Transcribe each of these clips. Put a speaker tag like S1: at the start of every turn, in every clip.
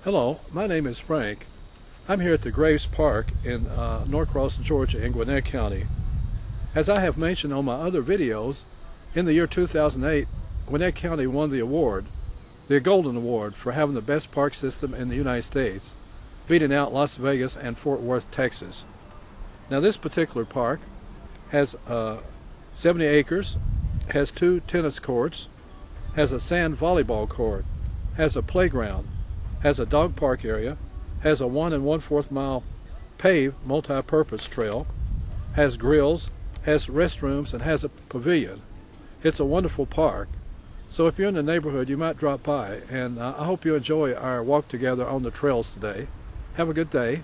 S1: Hello, my name is Frank. I'm here at the Graves Park in Norcross, Georgia in Gwinnett County. As I have mentioned on my other videos, in the year 2008, Gwinnett County won the award, the Golden Award, for having the best park system in the United States, beating out Las Vegas and Fort Worth, Texas. Now this particular park has 70 acres, has 2 tennis courts, has a sand volleyball court, has a playground, has a dog park area, has a 1 1/4 mile paved multi-purpose trail, has grills, has restrooms, and has a pavilion. It's a wonderful park. So if you're in the neighborhood, you might drop by, and I hope you enjoy our walk together on the trails today. Have a good day.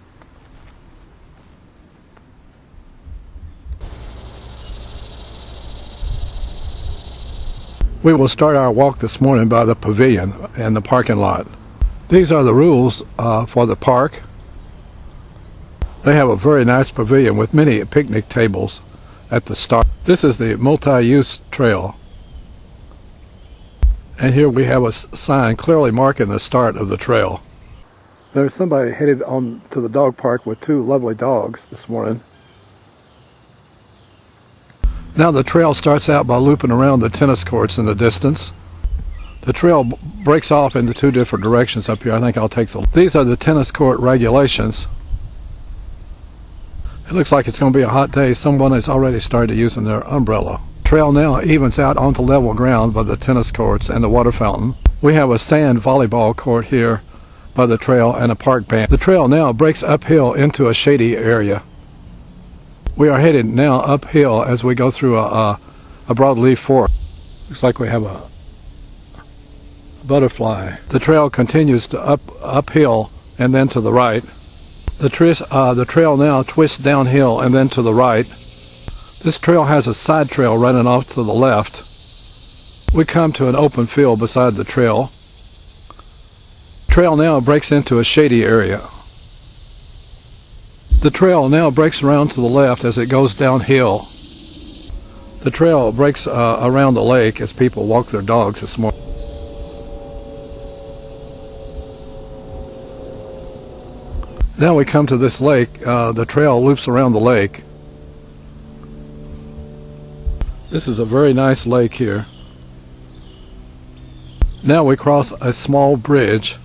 S1: We will start our walk this morning by the pavilion and the parking lot. These are the rules for the park. They have a very nice pavilion with many picnic tables at the start. This is the multi-use trail. And here we have a sign clearly marking the start of the trail. There's somebody headed on to the dog park with 2 lovely dogs this morning. Now the trail starts out by looping around the tennis courts in the distance. The trail breaks off into 2 different directions up here. I think I'll take These are the tennis court regulations. It looks like it's going to be a hot day. Someone has already started using their umbrella. Trail now evens out onto level ground by the tennis courts and the water fountain. We have a sand volleyball court here by the trail and a park bench. The trail now breaks uphill into a shady area. We are headed now uphill as we go through a broadleaf forest. Looks like we have a butterfly. The trail continues to uphill and then to the right. The trail now twists downhill and then to the right. This trail has a side trail running off to the left. We come to an open field beside the trail. Trail now breaks into a shady area. The trail now breaks around to the left as it goes downhill. The trail breaks around the lake as people walk their dogs this morning. Now we come to this lake. The trail loops around the lake. This is a very nice lake here. Now we cross a small bridge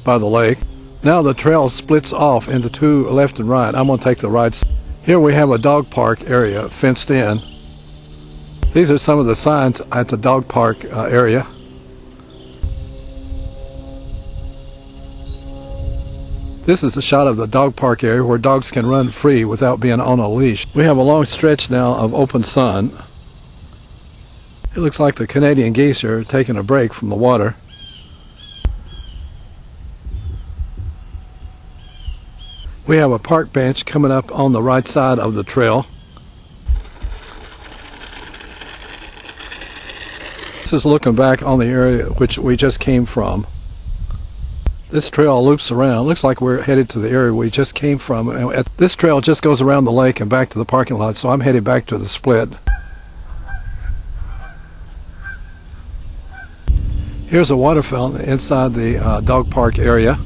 S1: by the lake. Now the trail splits off into 2 left and right. I'm going to take the right side. Here we have a dog park area fenced in. These are some of the signs at the dog park area. This is a shot of the dog park area where dogs can run free without being on a leash. We have a long stretch now of open sun. It looks like the Canadian geese are taking a break from the water. We have a park bench coming up on the right side of the trail. This is looking back on the area which we just came from. This trail loops around. Looks like we're headed to the area we just came from. This trail just goes around the lake and back to the parking lot, so I'm headed back to the split. Here's a water fountain inside the dog park area.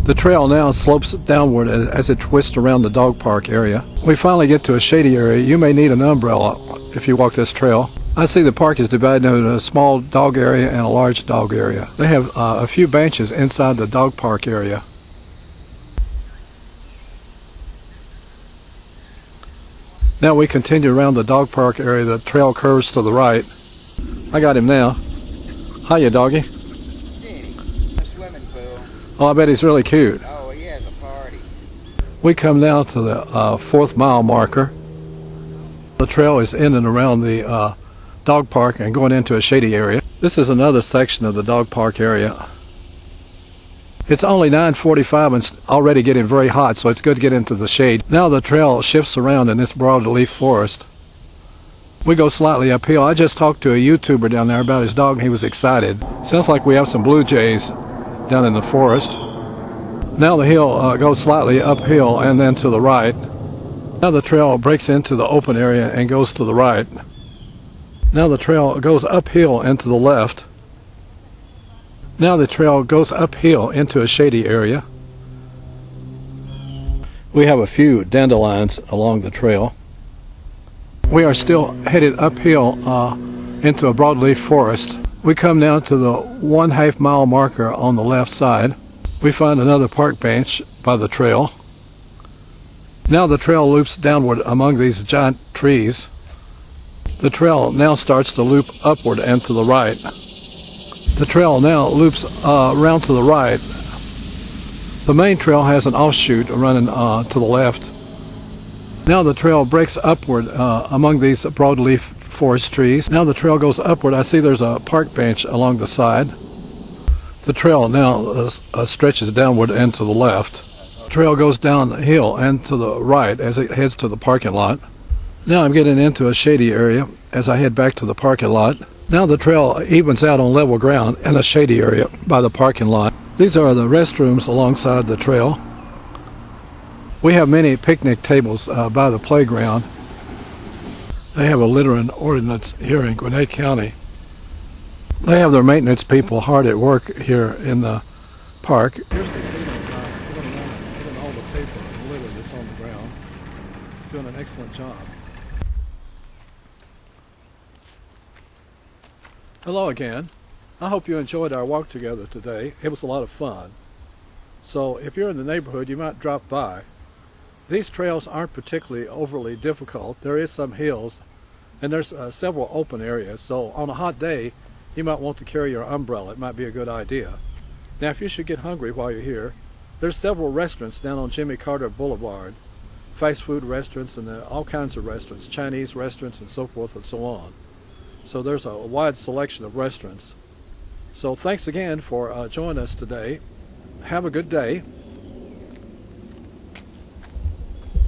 S1: The trail now slopes downward as it twists around the dog park area. We finally get to a shady area. You may need an umbrella if you walk this trail. I see the park is divided into a small dog area and a large dog area. They have a few benches inside the dog park area. Now we continue around the dog park area. The trail curves to the right. I got him now. Hiya, doggy.
S2: A swimming pool.
S1: Oh, I bet he's really cute.
S2: Oh, he has a party.
S1: We come now to the 4th mile marker. The trail is in and around the dog park and going into a shady area. This is another section of the dog park area. It's only 9:45 and it's already getting very hot, so it's good to get into the shade. Now the trail shifts around in this broadleaf forest. We go slightly uphill. I just talked to a YouTuber down there about his dog and he was excited. Sounds like we have some blue jays down in the forest. Now the hill goes slightly uphill and then to the right. Now the trail breaks into the open area and goes to the right. Now the trail goes uphill and to the left. Now the trail goes uphill into a shady area. We have a few dandelions along the trail. We are still headed uphill into a broadleaf forest. We come now to the 1/2 mile marker on the left side. We find another park bench by the trail. Now the trail loops downward among these giant trees. The trail now starts to loop upward and to the right. The trail now loops around to the right. The main trail has an offshoot running to the left. Now the trail breaks upward among these broadleaf forest trees. Now the trail goes upward. I see there's a park bench along the side. The trail now stretches downward and to the left. The trail goes downhill and to the right as it heads to the parking lot. Now I'm getting into a shady area as I head back to the parking lot. Now the trail evens out on level ground in a shady area by the parking lot. These are the restrooms alongside the trail. We have many picnic tables by the playground. They have a littering ordinance here in Gwinnett County. They have their maintenance people hard at work here in the park. Here's the cleanup guy putting all the paper and litter that's on the ground. Doing an excellent job. Hello again. I hope you enjoyed our walk together today. It was a lot of fun. So if you're in the neighborhood, you might drop by. These trails aren't particularly overly difficult. There is some hills and there's several open areas. So on a hot day, you might want to carry your umbrella. It might be a good idea. Now if you should get hungry while you're here, there's several restaurants down on Jimmy Carter Boulevard. Fast food restaurants and all kinds of restaurants, Chinese restaurants and so forth and so on. So there's a wide selection of restaurants. So thanks again for joining us today. Have a good day.